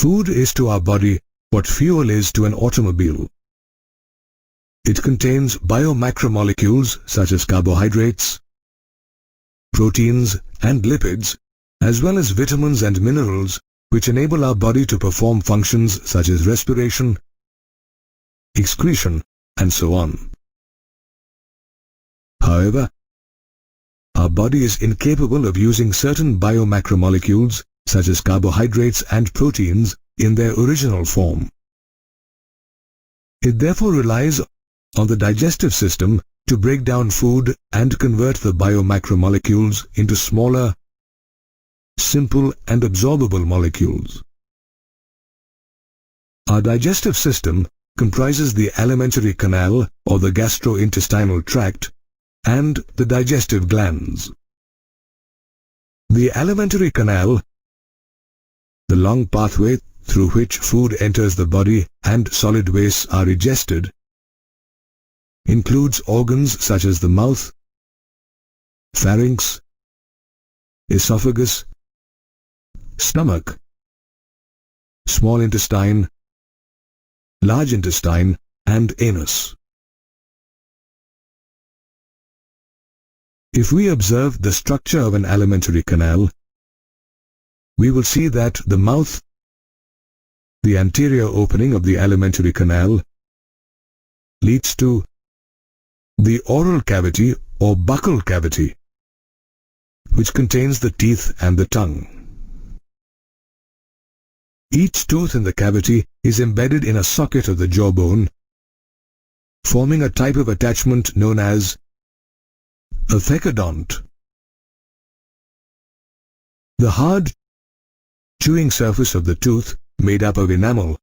Food is to our body what fuel is to an automobile. It contains biomacromolecules such as carbohydrates, proteins and lipids, as well as vitamins and minerals which enable our body to perform functions such as respiration, excretion, and so on. However, our body is incapable of using certain biomacromolecules such as carbohydrates and proteins in their original form. It therefore relies on the digestive system to break down food and convert the biomacromolecules into smaller, simple and absorbable molecules. Our digestive system comprises the alimentary canal or the gastrointestinal tract and the digestive glands. The alimentary canal, the long pathway through which food enters the body and solid wastes are digested, includes organs such as the mouth, pharynx, esophagus, stomach, small intestine, large intestine, and anus. If we observe the structure of an alimentary canal, we will see that the mouth, the anterior opening of the alimentary canal, leads to the oral cavity or buccal cavity, which contains the teeth and the tongue. Each tooth in the cavity is embedded in a socket of the jawbone, forming a type of attachment known as a thecodont. The hard, chewing surface of the tooth, made up of enamel,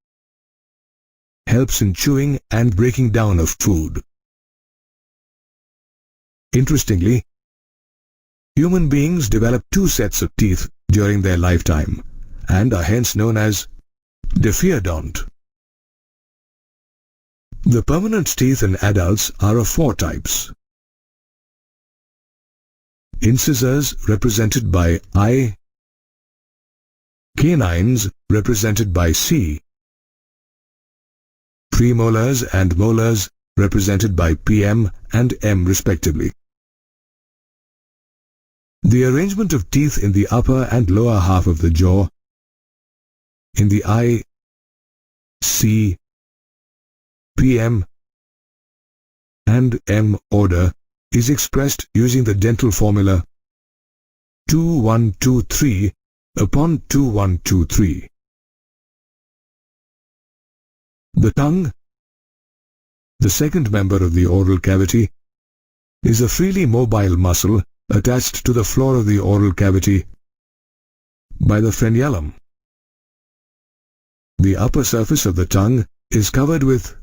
helps in chewing and breaking down of food. Interestingly, human beings develop two sets of teeth during their lifetime and are hence known as diphyodont. The permanent teeth in adults are of four types. Incisors represented by I, canines represented by C, premolars and molars represented by PM and M respectively. The arrangement of teeth in the upper and lower half of the jaw, in the I, C, PM, and M order, is expressed using the dental formula 2123 upon 2123. The tongue, the second member of the oral cavity, is a freely mobile muscle attached to the floor of the oral cavity by the frenulum. The upper surface of the tongue is covered with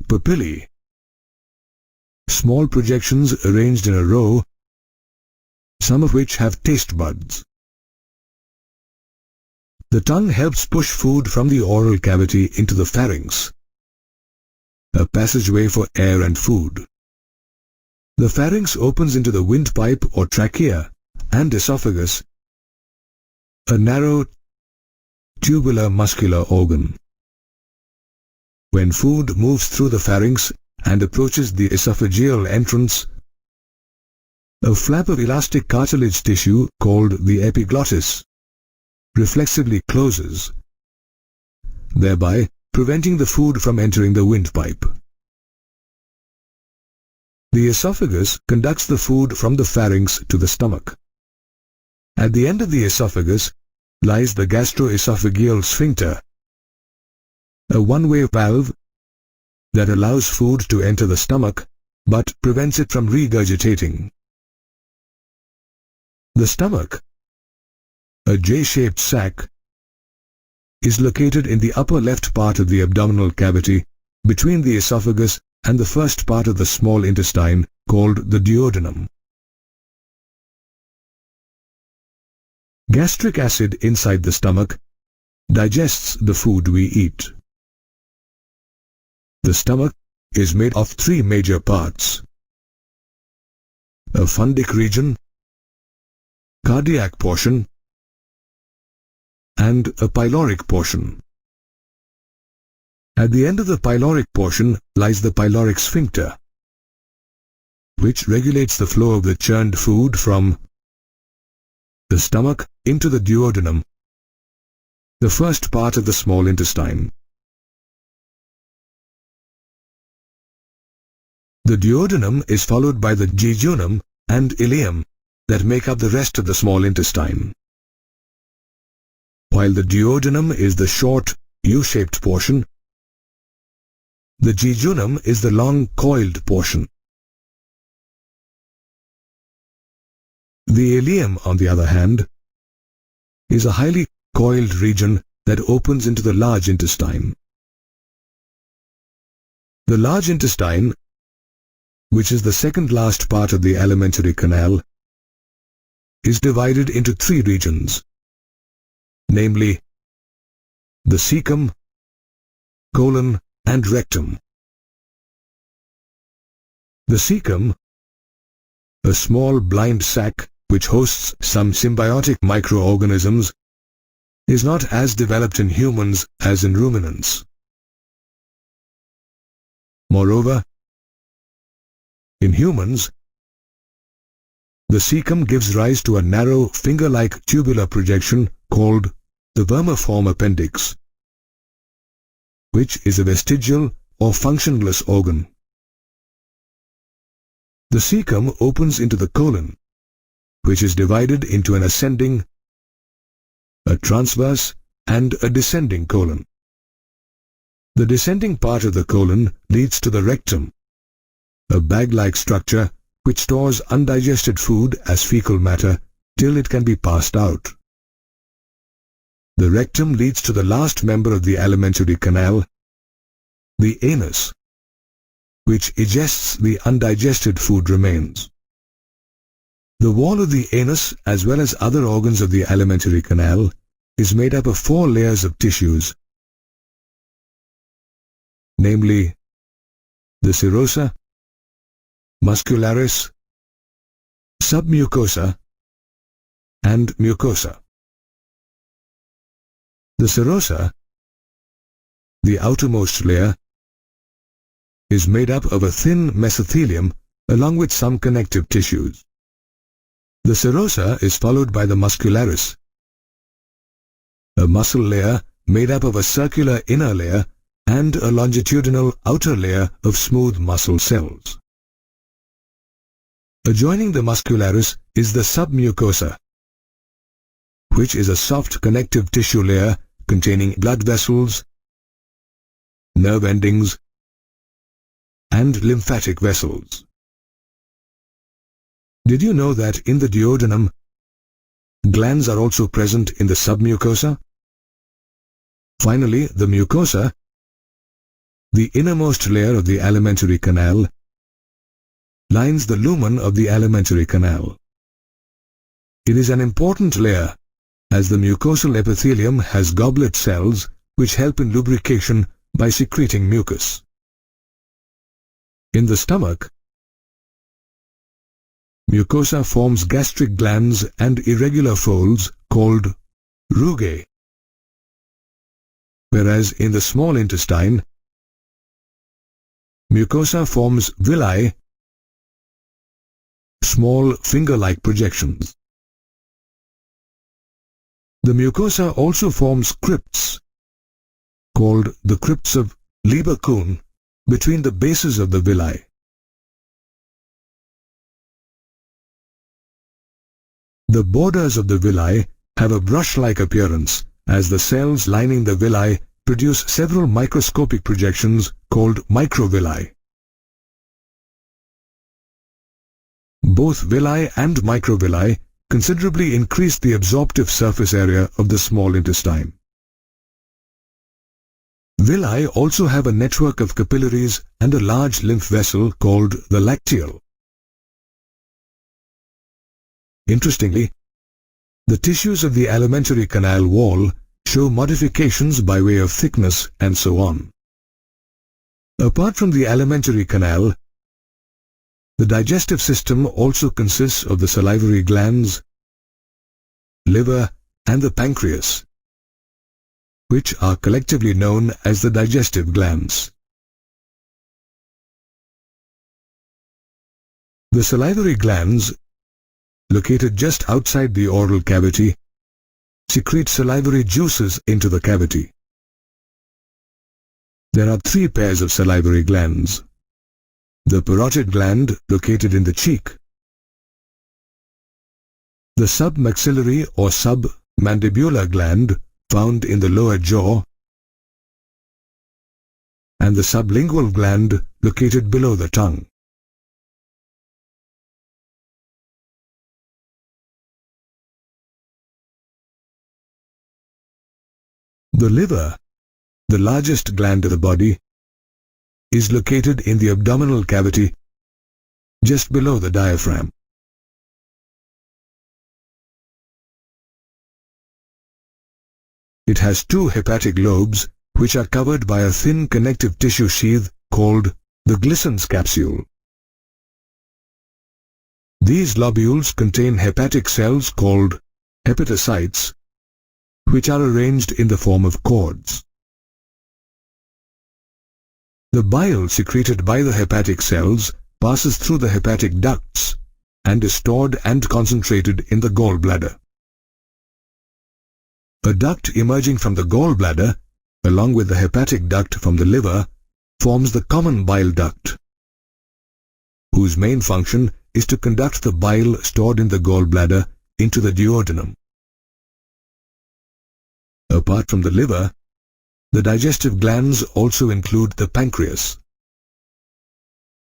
papillae, small projections arranged in a row, some of which have taste buds. The tongue helps push food from the oral cavity into the pharynx, a passageway for air and food. The pharynx opens into the windpipe or trachea and esophagus, a narrow tubular muscular organ. When food moves through the pharynx and approaches the esophageal entrance, a flap of elastic cartilage tissue called the epiglottis reflexively closes, thereby preventing the food from entering the windpipe. The esophagus conducts the food from the pharynx to the stomach. At the end of the esophagus lies the gastroesophageal sphincter, a one-way valve that allows food to enter the stomach but prevents it from regurgitating. The stomach, a J-shaped sac, is located in the upper left part of the abdominal cavity between the esophagus and the first part of the small intestine called the duodenum. Gastric acid inside the stomach digests the food we eat. The stomach is made of three major parts: a fundic region, cardiac portion, and a pyloric portion. At the end of the pyloric portion lies the pyloric sphincter, which regulates the flow of the churned food from the stomach into the duodenum, the first part of the small intestine. The duodenum is followed by the jejunum and ileum that make up the rest of the small intestine. While the duodenum is the short, U-shaped portion, the jejunum is the long, coiled portion. The ileum, on the other hand, is a highly coiled region that opens into the large intestine. The large intestine, which is the second last part of the alimentary canal, is divided into three regions, namely the cecum, colon, and rectum. The cecum, a small blind sac which hosts some symbiotic microorganisms, is not as developed in humans as in ruminants. Moreover, in humans, the cecum gives rise to a narrow finger-like tubular projection called the vermiform appendix, which is a vestigial or functionless organ. The cecum opens into the colon, which is divided into an ascending, a transverse, and a descending colon. The descending part of the colon leads to the rectum, a bag-like structure which stores undigested food as fecal matter till it can be passed out. The rectum leads to the last member of the alimentary canal, the anus, which digests the undigested food remains. The wall of the anus, as well as other organs of the alimentary canal, is made up of 4 layers of tissues, namely the serosa, muscularis, submucosa, and mucosa. The serosa, the outermost layer, is made up of a thin mesothelium along with some connective tissues. The serosa is followed by the muscularis, a muscle layer made up of a circular inner layer and a longitudinal outer layer of smooth muscle cells. Adjoining the muscularis is the submucosa, which is a soft connective tissue layer containing blood vessels, nerve endings, and lymphatic vessels. Did you know that in the duodenum, glands are also present in the submucosa? Finally, the mucosa, the innermost layer of the alimentary canal, lines the lumen of the alimentary canal. It is an important layer as the mucosal epithelium has goblet cells which help in lubrication by secreting mucus. In the stomach, mucosa forms gastric glands and irregular folds called rugae, whereas in the small intestine, mucosa forms villi, small finger-like projections. The mucosa also forms crypts, called the crypts of Lieber-Kuhn, between the bases of the villi. The borders of the villi have a brush-like appearance, as the cells lining the villi produce several microscopic projections called microvilli. Both villi and microvilli considerably increase the absorptive surface area of the small intestine. Villi also have a network of capillaries and a large lymph vessel called the lacteal. Interestingly, the tissues of the alimentary canal wall show modifications by way of thickness and so on. Apart from the alimentary canal, the digestive system also consists of the salivary glands, liver, and the pancreas. which are collectively known as the digestive glands. The salivary glands, located just outside the oral cavity, secrete salivary juices into the cavity. There are three pairs of salivary glands. The parotid gland, located in the cheek, the submaxillary or submandibular gland, found in the lower jaw, and the sublingual gland, located below the tongue. The liver, the largest gland of the body, is located in the abdominal cavity, just below the diaphragm. It has two hepatic lobes, which are covered by a thin connective tissue sheath called the Glisson's capsule. These lobules contain hepatic cells called hepatocytes, which are arranged in the form of cords. The bile secreted by the hepatic cells passes through the hepatic ducts and is stored and concentrated in the gallbladder. A duct emerging from the gallbladder, along with the hepatic duct from the liver, forms the common bile duct, whose main function is to conduct the bile stored in the gallbladder into the duodenum. Apart from the liver, the digestive glands also include the pancreas.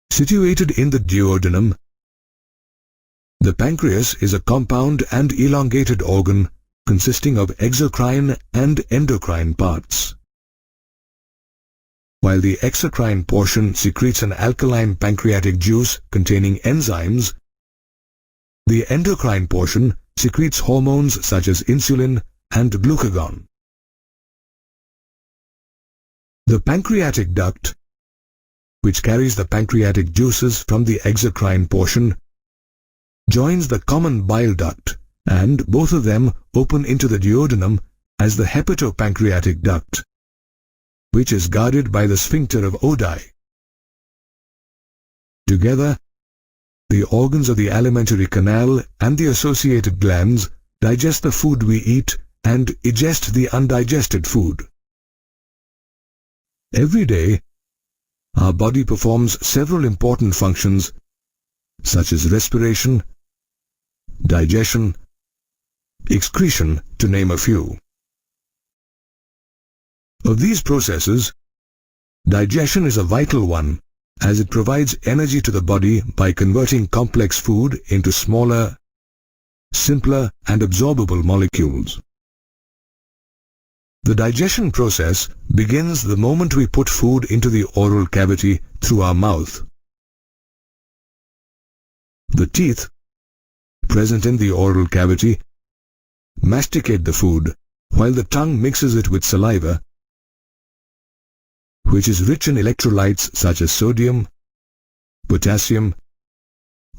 Situated in the duodenum, the pancreas is a compound and elongated organ consisting of exocrine and endocrine parts. While the exocrine portion secretes an alkaline pancreatic juice containing enzymes, the endocrine portion secretes hormones such as insulin and glucagon. The pancreatic duct, which carries the pancreatic juices from the exocrine portion, joins the common bile duct, and both of them open into the duodenum as the hepatopancreatic duct, which is guarded by the sphincter of Oddi. Together, the organs of the alimentary canal and the associated glands digest the food we eat and digest the undigested food. Every day, our body performs several important functions such as respiration, digestion, excretion, to name a few. Of these processes, digestion is a vital one, as it provides energy to the body by converting complex food into smaller, simpler and absorbable molecules. The digestion process begins the moment we put food into the oral cavity through our mouth. The teeth, present in the oral cavity, masticate the food, while the tongue mixes it with saliva, which is rich in electrolytes such as sodium, potassium,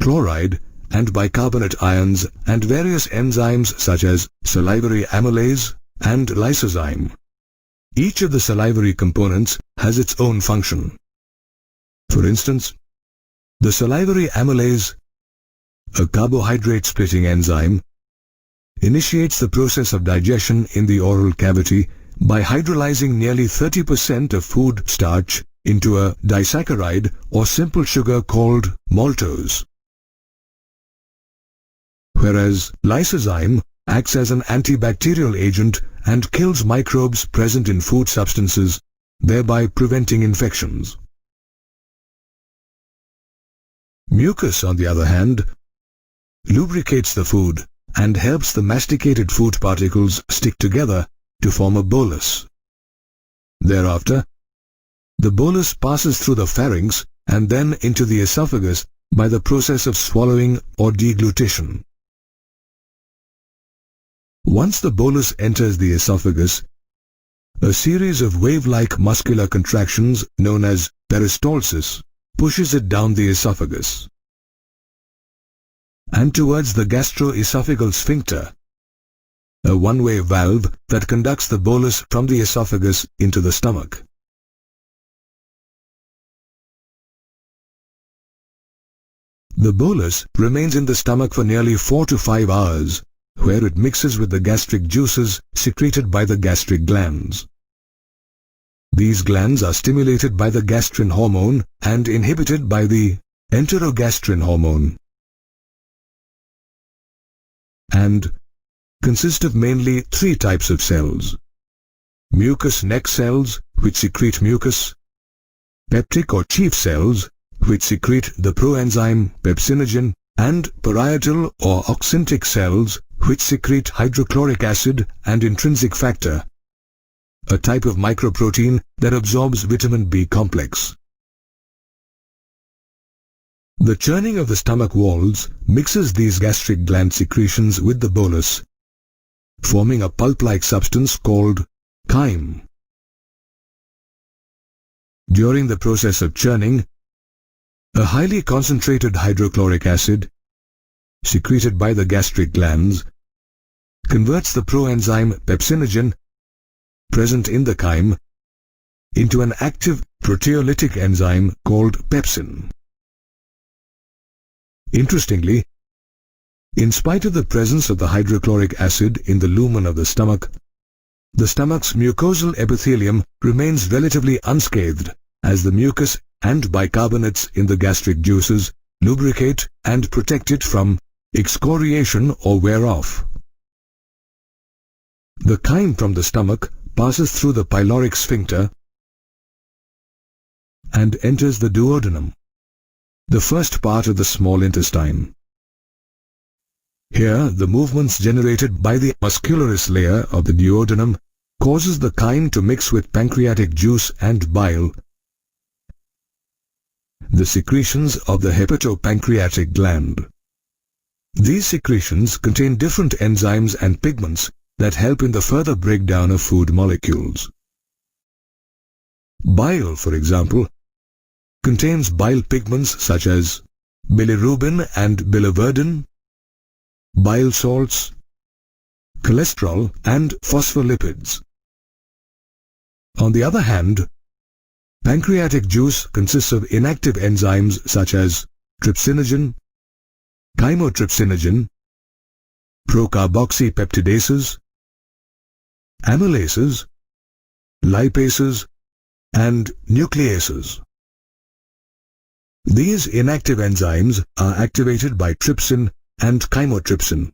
chloride, and bicarbonate ions, and various enzymes such as salivary amylase and lysozyme. Each of the salivary components has its own function. For instance, the salivary amylase, a carbohydrate-splitting enzyme, initiates the process of digestion in the oral cavity by hydrolyzing nearly 30% of food starch into a disaccharide or simple sugar called maltose. Whereas lysozyme acts as an antibacterial agent and kills microbes present in food substances, thereby preventing infections. Mucus, on the other hand, lubricates the food and helps the masticated food particles stick together to form a bolus. Thereafter, the bolus passes through the pharynx and then into the esophagus by the process of swallowing or deglutition. Once the bolus enters the esophagus, a series of wave-like muscular contractions known as peristalsis pushes it down the esophagus and towards the gastroesophageal sphincter, a one-way valve that conducts the bolus from the esophagus into the stomach. The bolus remains in the stomach for nearly 4 to 5 hours, where it mixes with the gastric juices secreted by the gastric glands. These glands are stimulated by the gastrin hormone and inhibited by the enterogastrin hormone, and consist of mainly 3 types of cells: mucous neck cells, which secrete mucus; peptic or chief cells, which secrete the proenzyme pepsinogen; and parietal or oxyntic cells, which secrete hydrochloric acid and intrinsic factor, a type of microprotein that absorbs vitamin B complex. The churning of the stomach walls mixes these gastric gland secretions with the bolus, forming a pulp-like substance called chyme. During the process of churning, a highly concentrated hydrochloric acid, secreted by the gastric glands, converts the proenzyme pepsinogen, present in the chyme, into an active proteolytic enzyme called pepsin. Interestingly, in spite of the presence of the hydrochloric acid in the lumen of the stomach's mucosal epithelium remains relatively unscathed, as the mucus and bicarbonates in the gastric juices lubricate and protect it from excoriation or wear off. The chyme from the stomach passes through the pyloric sphincter and enters the duodenum, the first part of the small intestine. Here, the movements generated by the muscularis layer of the duodenum causes the chyme to mix with pancreatic juice and bile, the secretions of the hepatopancreatic gland. These secretions contain different enzymes and pigments that help in the further breakdown of food molecules. Bile, for example, contains bile pigments such as bilirubin and biliverdin, bile salts, cholesterol, and phospholipids. On the other hand, pancreatic juice consists of inactive enzymes such as trypsinogen, chymotrypsinogen, procarboxypeptidases, amylases, lipases, and nucleases. These inactive enzymes are activated by trypsin and chymotrypsin,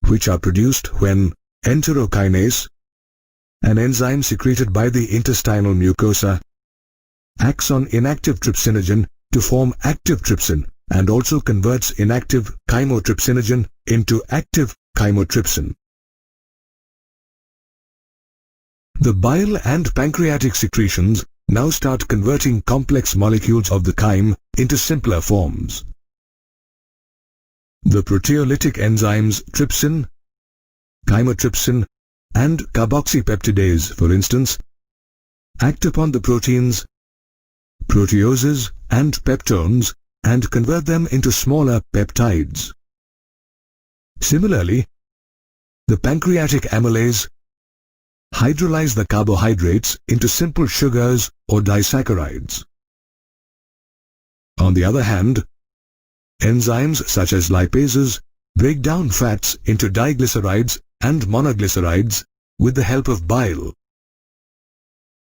which are produced when enterokinase, an enzyme secreted by the intestinal mucosa, acts on inactive trypsinogen to form active trypsin and also converts inactive chymotrypsinogen into active chymotrypsin. The bile and pancreatic secretions now start converting complex molecules of the chyme into simpler forms. The proteolytic enzymes trypsin, chymotrypsin, and carboxypeptidase, for instance, act upon the proteins, proteoses, and peptones and convert them into smaller peptides. Similarly, the pancreatic amylase hydrolyze the carbohydrates into simple sugars or disaccharides. On the other hand, enzymes such as lipases break down fats into diglycerides and monoglycerides with the help of bile,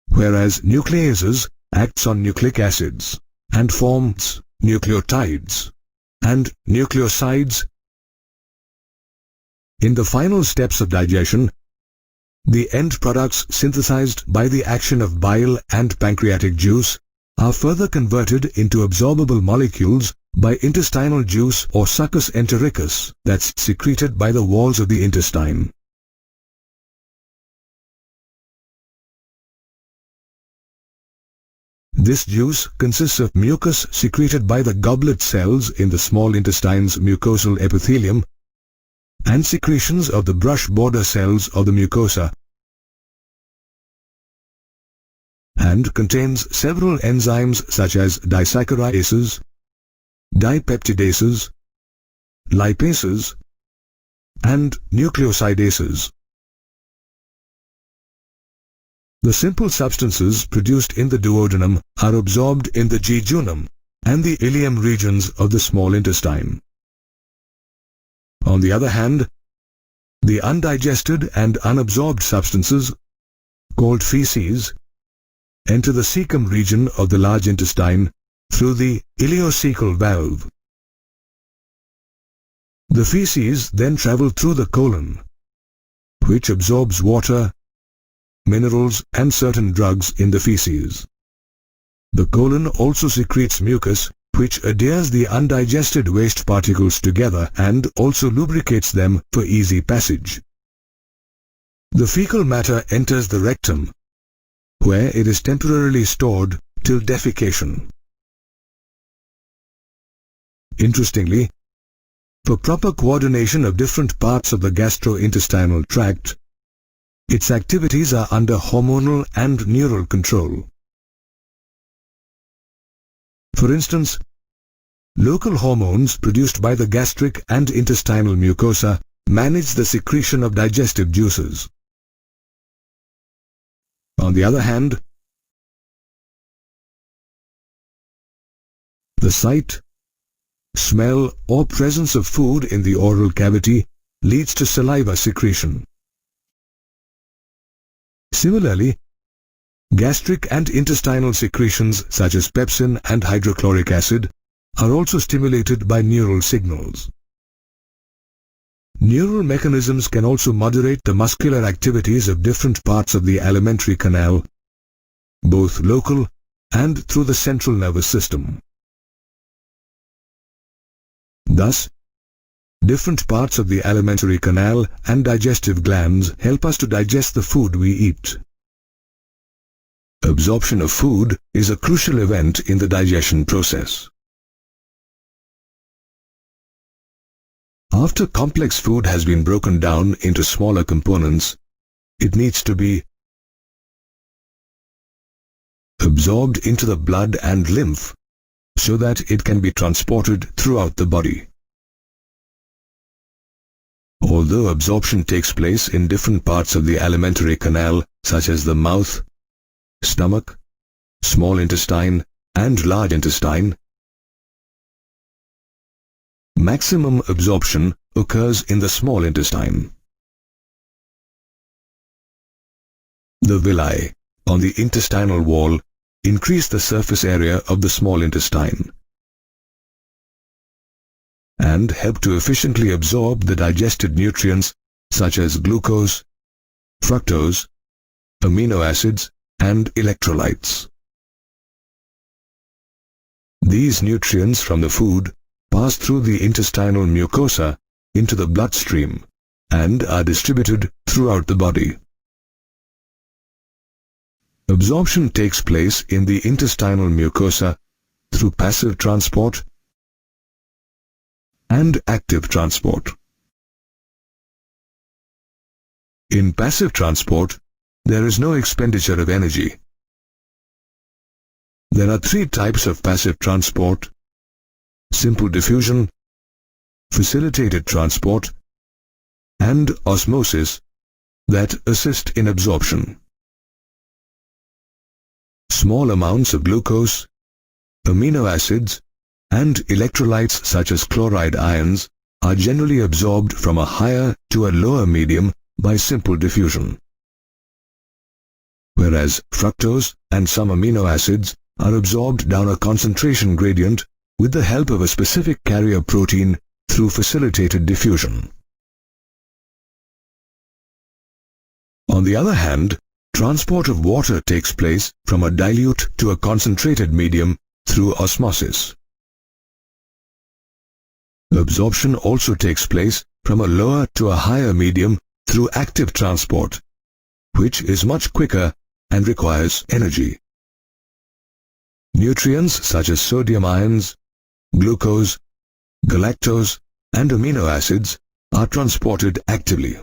whereas nucleases acts on nucleic acids and forms nucleotides and nucleosides. In the final steps of digestion, the end products synthesized by the action of bile and pancreatic juice are further converted into absorbable molecules by intestinal juice or succus entericus that's secreted by the walls of the intestine. This juice consists of mucus secreted by the goblet cells in the small intestine's mucosal epithelium and secretions of the brush border cells of the mucosa, and contains several enzymes such as disaccharinases, dipeptidases, lipases, and nucleosidases. The simple substances produced in the duodenum are absorbed in the jejunum and the ileum regions of the small intestine. On the other hand, the undigested and unabsorbed substances, called feces, enter the cecum region of the large intestine through the ileocecal valve. The feces then travel through the colon, which absorbs water, minerals and certain drugs in the feces. The colon also secretes mucus, which adheres the undigested waste particles together and also lubricates them for easy passage. The fecal matter enters the rectum, where it is temporarily stored till defecation. Interestingly, for proper coordination of different parts of the gastrointestinal tract, its activities are under hormonal and neural control. For instance, local hormones produced by the gastric and intestinal mucosa manage the secretion of digestive juices. On the other hand, the sight, smell or presence of food in the oral cavity leads to saliva secretion. Similarly, gastric and intestinal secretions such as pepsin and hydrochloric acid are also stimulated by neural signals. Neural mechanisms can also moderate the muscular activities of different parts of the alimentary canal, both local and through the central nervous system. Thus, different parts of the alimentary canal and digestive glands help us to digest the food we eat. Absorption of food is a crucial event in the digestion process. After complex food has been broken down into smaller components, it needs to be absorbed into the blood and lymph so that it can be transported throughout the body. Although absorption takes place in different parts of the alimentary canal, such as the mouth, stomach, small intestine, and large intestine, maximum absorption occurs in the small intestine. The villi on the intestinal wall increase the surface area of the small intestine and help to efficiently absorb the digested nutrients such as glucose, fructose, amino acids, and electrolytes. These nutrients from the food pass through the intestinal mucosa into the bloodstream and are distributed throughout the body. Absorption takes place in the intestinal mucosa through passive transport and active transport. In passive transport, there is no expenditure of energy. There are three types of passive transport: simple diffusion, facilitated transport, and osmosis that assist in absorption. Small amounts of glucose, amino acids, and electrolytes such as chloride ions are generally absorbed from a higher to a lower medium by simple diffusion, whereas fructose and some amino acids are absorbed down a concentration gradient with the help of a specific carrier protein through facilitated diffusion. On the other hand, transport of water takes place from a dilute to a concentrated medium through osmosis. Absorption also takes place from a lower to a higher medium through active transport, which is much quicker and requires energy. Nutrients such as sodium ions, glucose, galactose, and amino acids are transported actively.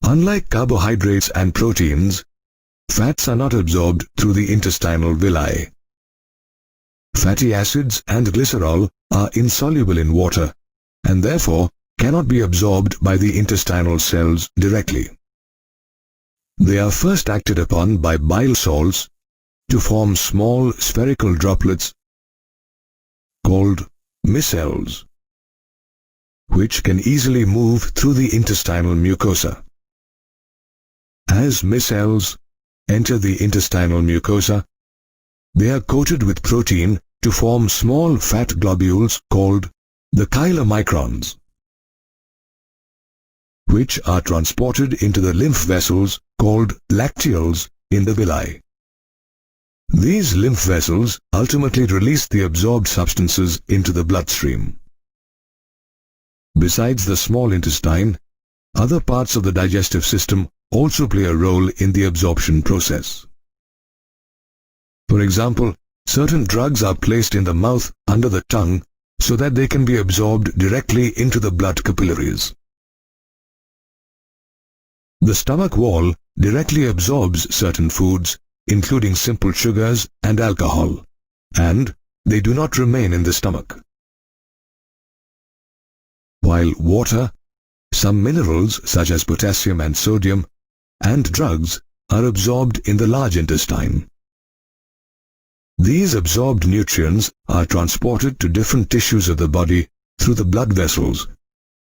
Unlike carbohydrates and proteins, fats are not absorbed through the intestinal villi. Fatty acids and glycerol are insoluble in water and therefore cannot be absorbed by the intestinal cells directly. They are first acted upon by bile salts to form small spherical droplets called micelles, which can easily move through the intestinal mucosa. As micelles enter the intestinal mucosa, they are coated with protein to form small fat globules called the chylomicrons, which are transported into the lymph vessels called lacteals in the villi. These lymph vessels ultimately release the absorbed substances into the bloodstream. Besides the small intestine, other parts of the digestive system also play a role in the absorption process. For example, certain drugs are placed in the mouth under the tongue so that they can be absorbed directly into the blood capillaries. The stomach wall directly absorbs certain foods, including simple sugars and alcohol, and they do not remain in the stomach. While water, some minerals such as potassium and sodium, and drugs are absorbed in the large intestine. These absorbed nutrients are transported to different tissues of the body through the blood vessels,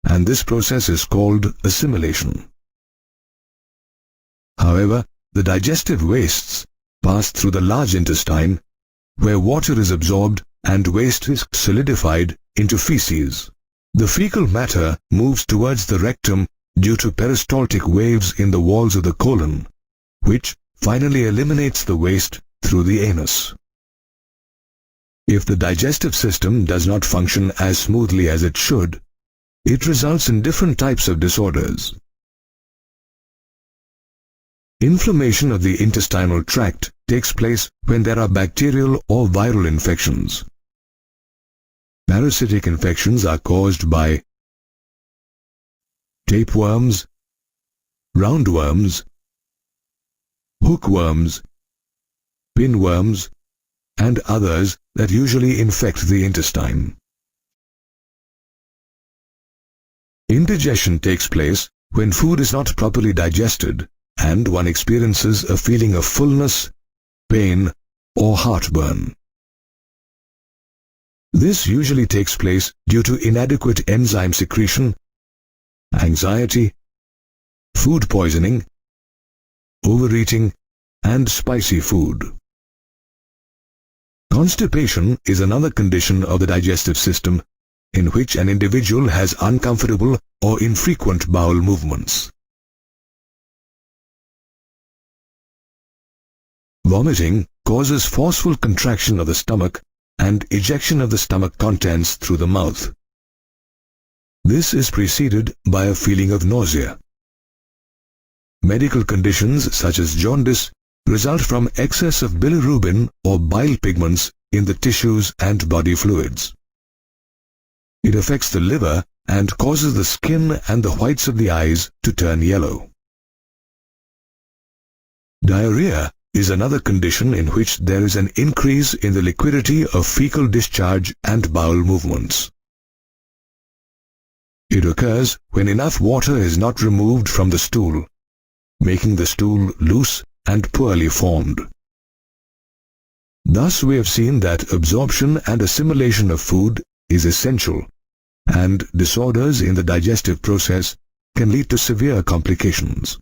and this process is called assimilation. However, the digestive wastes pass through the large intestine, where water is absorbed and waste is solidified into feces. The fecal matter moves towards the rectum due to peristaltic waves in the walls of the colon, which finally eliminates the waste through the anus. If the digestive system does not function as smoothly as it should, it results in different types of disorders. Inflammation of the intestinal tract takes place when there are bacterial or viral infections. Parasitic infections are caused by tapeworms, roundworms, hookworms, pinworms, and others that usually infect the intestine. Indigestion takes place when food is not properly digested and one experiences a feeling of fullness, pain, or heartburn. This usually takes place due to inadequate enzyme secretion, anxiety, food poisoning, overeating, and spicy food. Constipation is another condition of the digestive system in which an individual has uncomfortable or infrequent bowel movements. Vomiting causes forceful contraction of the stomach and ejection of the stomach contents through the mouth. This is preceded by a feeling of nausea. Medical conditions such as jaundice result from excess of bilirubin or bile pigments in the tissues and body fluids. It affects the liver and causes the skin and the whites of the eyes to turn yellow. Diarrhea is another condition in which there is an increase in the liquidity of fecal discharge and bowel movements. It occurs when enough water is not removed from the stool, making the stool loose and poorly formed. Thus we have seen that absorption and assimilation of food is essential, and disorders in the digestive process can lead to severe complications.